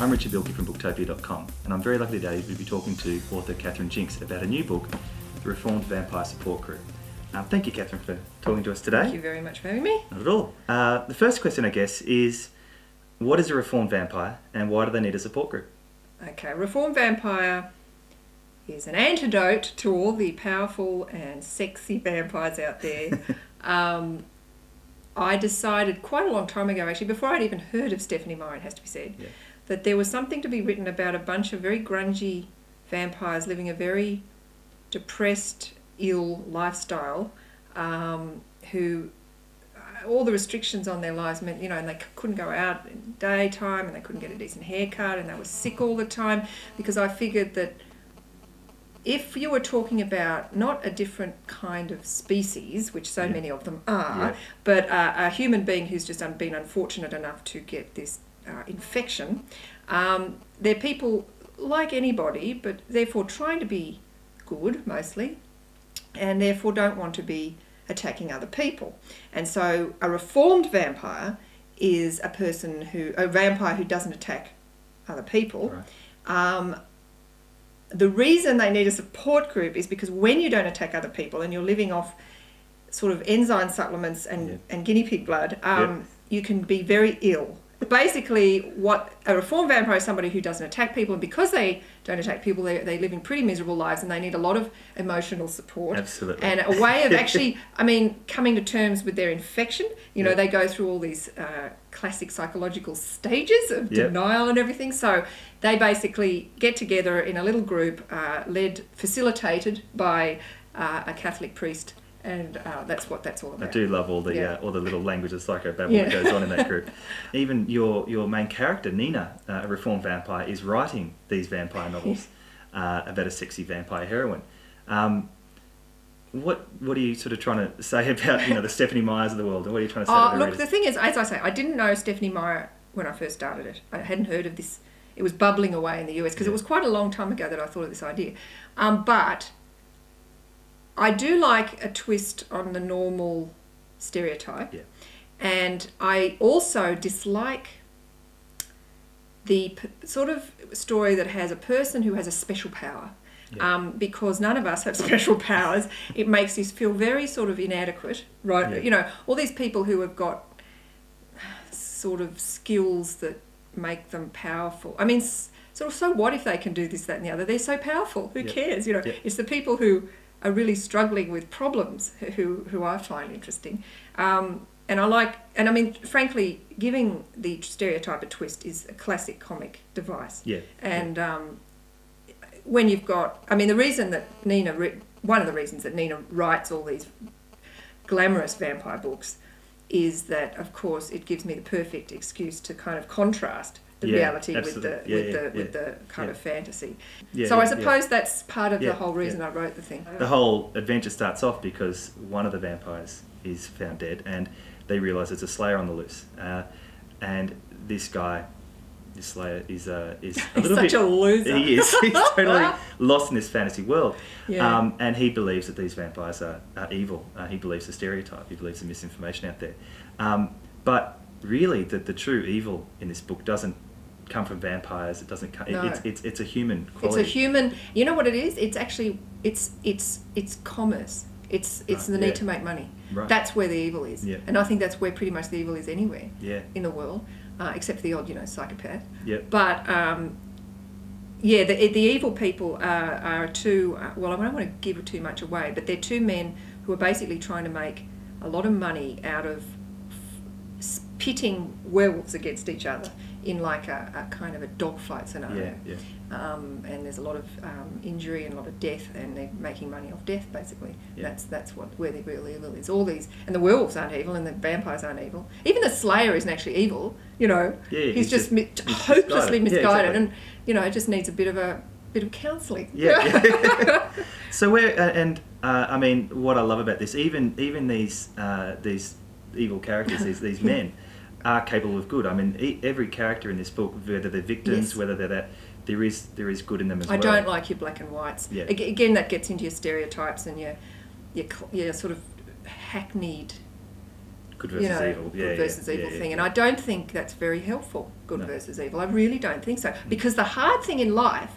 I'm Richard Bilkey from Booktopia.com, and I'm very lucky today to be talking to author Catherine Jinks about a new book, The Reformed Vampire Support Group. Thank you, Catherine, for talking to us today. Thank you very much for having me. Not at all. The first question, I guess, is what is a reformed vampire and why do they need a support group? Okay, reformed vampire is an antidote to all the powerful and sexy vampires out there. I decided quite a long time ago, actually, before I'd even heard of Stephanie Meyer, it has to be said, that there was something to be written about a bunch of very grungy vampires living a very depressed, ill lifestyle, who all the restrictions on their lives meant, and they couldn't go out in daytime and they couldn't get a decent haircut and they were sick all the time, because I figured that if you were talking about not a different kind of species, which so many of them are, but a human being who's just been unfortunate enough to get this infection, they're people like anybody, but therefore trying to be good mostly, and therefore don't want to be attacking other people. And so a reformed vampire is a vampire who doesn't attack other people. Right. The reason they need a support group is because when you don't attack other people and you're living off sort of enzyme supplements and guinea pig blood, you can be very ill. Basically, what a reformed vampire is somebody who doesn't attack people, and because they don't attack people, they live in pretty miserable lives, and they need a lot of emotional support. Absolutely. And a way of actually, coming to terms with their infection. They go through all these classic psychological stages of denial and everything. So they basically get together in a little group, facilitated by a Catholic priest. And that's what that's all about. I do love all the little language of psychobabble that goes on in that group. Even your main character, Nina, a reformed vampire, is writing these vampire novels about a sexy vampire heroine. What are you sort of trying to say about the Stephanie Meyers of the world, and what are you trying to say to the look, readers? the thing is, as I say, I didn't know Stephanie Meyer when I first started it. I hadn't heard of this. It was bubbling away in the US because it was quite a long time ago that I thought of this idea. But I do like a twist on the normal stereotype, and I also dislike the sort of story that has a person who has a special power, because none of us have special powers. It makes us feel very sort of inadequate, right? All these people who have got sort of skills that make them powerful. So what if they can do this, that, and the other? They're so powerful. Who cares? It's the people who are really struggling with problems who I find interesting. Frankly, giving the stereotype a twist is a classic comic device. When you've got, the reason that one of the reasons that Nina writes all these glamorous vampire books is that, of course, it gives me the perfect excuse to kind of contrast the reality with the kind of fantasy. So I suppose that's part of the whole reason I wrote the thing. The whole adventure starts off because one of the vampires is found dead, and they realise there's a slayer on the loose. And this guy, this slayer, is a little such a loser. He is. He's totally lost in this fantasy world. And he believes that these vampires are evil. He believes the stereotype. He believes the misinformation out there. But really, the true evil in this book doesn't come from vampires. It doesn't come. No. It's a human quality. It's a human. You know what it is? It's actually it's commerce. It's the need to make money. Right. That's where the evil is. And I think that's where pretty much the evil is anywhere in the world, except for the odd psychopath. But the evil people are two. Well, I don't want to give too much away, but they're two men who are basically trying to make a lot of money out of pitting werewolves against each other in like a kind of a dogfight scenario. And there's a lot of injury and a lot of death, and they're making money off death, basically. That's where the real evil is. All these, and the werewolves aren't evil, and the vampires aren't evil. Even the slayer isn't actually evil. He's just hopelessly misguided, and it just needs a bit of counselling. So what I love about this, even these evil characters, these men, are capable of good. Every character in this book, whether they're victims, whether they're that, there is good in them as well. I don't like your black and whites. Again, that gets into your stereotypes and your sort of hackneyed good versus evil, good versus evil thing. And I don't think that's very helpful, good versus evil. I really don't think so. Because the hard thing in life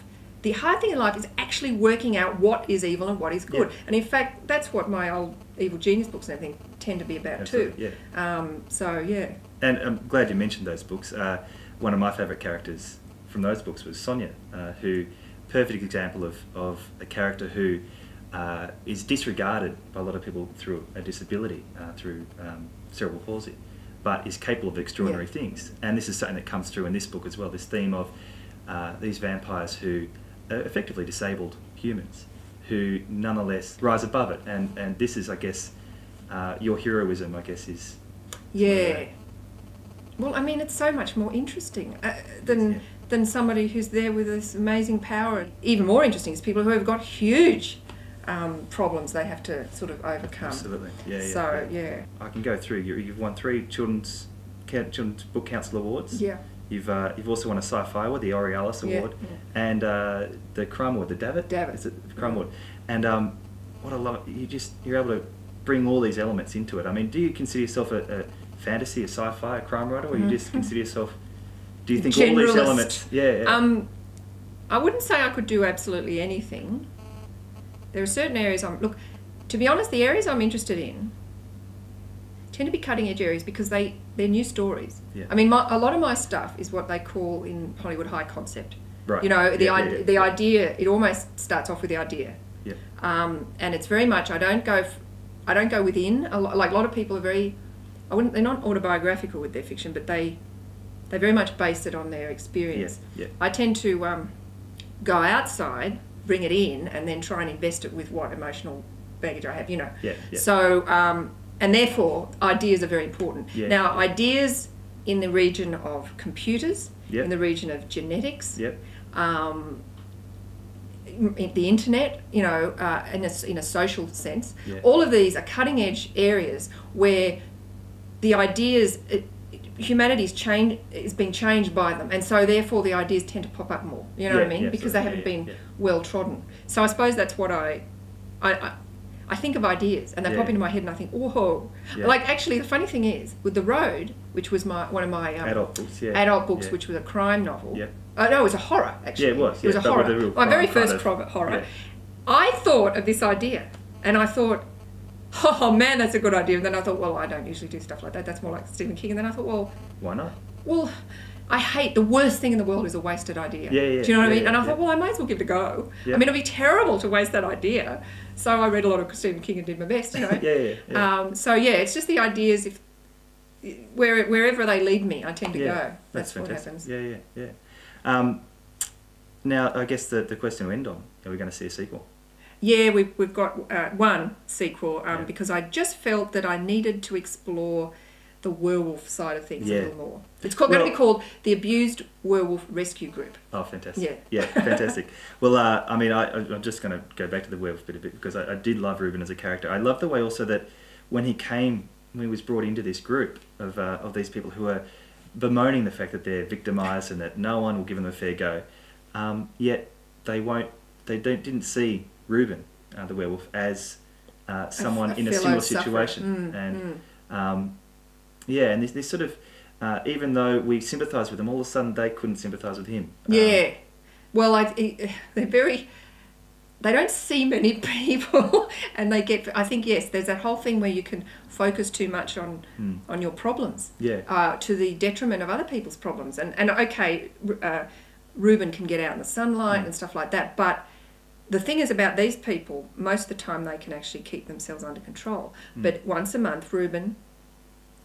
is actually working out what is evil and what is good. Yeah. And in fact, that's what my old Evil Genius books and everything tend to be about too. Yeah. And I'm glad you mentioned those books. One of my favourite characters from those books was Sonia, who, perfect example of a character who is disregarded by a lot of people through a disability, through cerebral palsy, but is capable of extraordinary things. And this is something that comes through in this book as well, this theme of these vampires who are effectively disabled humans who nonetheless rise above it. And this is, I guess, your heroism, I guess, is... Yeah. Well, I mean, it's so much more interesting than somebody who's there with this amazing power. Even more interesting is people who have got huge problems they have to sort of overcome. Absolutely, yeah. I can go through. You've won 3 Children's Book Council Awards. Yeah. You've also won a Sci-Fi Award, the Aurealis Award, and the Crime Award, the Davitt. Is it the Crime Award? And what I love, you're able to bring all these elements into it. I mean, do you consider yourself a fantasy, a sci-fi, a crime writer, or you just consider yourself? Do you think all these elements? Yeah. I wouldn't say I could do absolutely anything. There are certain areas to be honest, the areas I'm interested in tend to be cutting edge areas because they're new stories. Yeah. I mean, a lot of my stuff is what they call in Hollywood high concept. Right. You know, the idea. It almost starts off with the idea. Yeah. And it's very much I don't go within. Like a lot of people are very. They're not autobiographical with their fiction, but they very much base it on their experience. Yeah. I tend to go outside, bring it in, and then try and invest it with what emotional baggage I have. You know. Yeah. So. And therefore, ideas are very important. Yeah. Now, ideas in the region of computers, in the region of genetics, the internet, you know, in a social sense, all of these are cutting edge areas where the ideas, humanity is being changed by them, and so therefore the ideas tend to pop up more. You know what I mean? Because they haven't been well trodden. So I suppose that's what I think of ideas and they pop into my head and I think, whoa. Yeah. Like, actually, the funny thing is, with The Road, which was one of my adult books, which was a crime novel. Yeah. No, it was a horror, actually. Yeah, it was. It was a horror. My very first horror. Yeah. I thought of this idea and I thought, oh man, that's a good idea. And then I thought, well, I don't usually do stuff like that. That's more like Stephen King. And then I thought, well... Why not? Well... I hate the worst thing in the world is a wasted idea. Yeah. Do you know what I mean? And I thought, well, I might as well give it a go. Yeah. I mean, it'd be terrible to waste that idea. So I read a lot of Stephen King and did my best, you know. So it's just the ideas. Wherever they lead me, I tend to go. That's what happens. Yeah. Now, I guess the question to end on: are we going to see a sequel? Yeah, we've got one sequel because I just felt that I needed to explore the werewolf side of things a little more. It's going to be called the Abused Werewolf Rescue Group. Oh, fantastic. Yeah, fantastic. Well, I mean, I'm just going to go back to the werewolf bit a bit because I did love Reuben as a character. I love the way also that when he was brought into this group of these people who are bemoaning the fact that they're victimised and that no one will give them a fair go, yet they didn't see Reuben, the werewolf, as someone in a similar situation. And this sort of, even though we sympathise with them, all of a sudden they couldn't sympathise with him. Yeah. Well, they don't see many people and they get, I think, yes, there's that whole thing where you can focus too much on your problems to the detriment of other people's problems. And okay, Reuben can get out in the sunlight and stuff like that, but the thing is about these people, most of the time they can actually keep themselves under control. But once a month, Reuben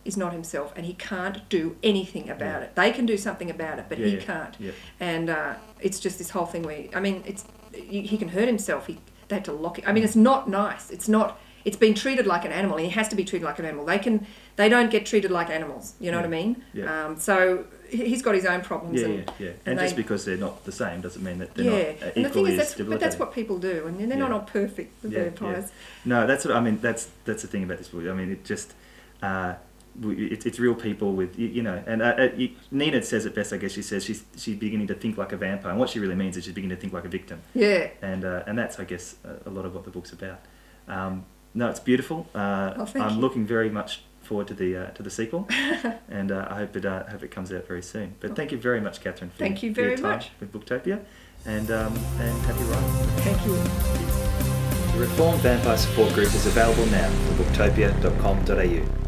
is not himself and he can't do anything about it. They can do something about it, but he can't. Yeah. And it's just this whole thing where, I mean, he can hurt himself. They had to lock it. I mean, it's not nice. It's been treated like an animal and he has to be treated like an animal. They don't get treated like animals, you know what I mean? Yeah. So he's got his own problems. And just because they're not the same doesn't mean that they're not equally as debilitating. But that's what people do, and they're not all perfect, the vampires. No, that's what I mean. That's the thing about this book. I mean, it just it's real people with you know. And Nina says it best, I guess. She says she's beginning to think like a vampire, and what she really means is she's beginning to think like a victim. Yeah. And that's, I guess, a lot of what the book's about. No, it's beautiful. Thank I'm you. looking very much forward to the sequel, and I hope it comes out very soon. But thank you very much, Catherine, for your time with Booktopia, and happy writing. Thank you. The Reformed Vampire Support Group is available now at booktopia.com.au.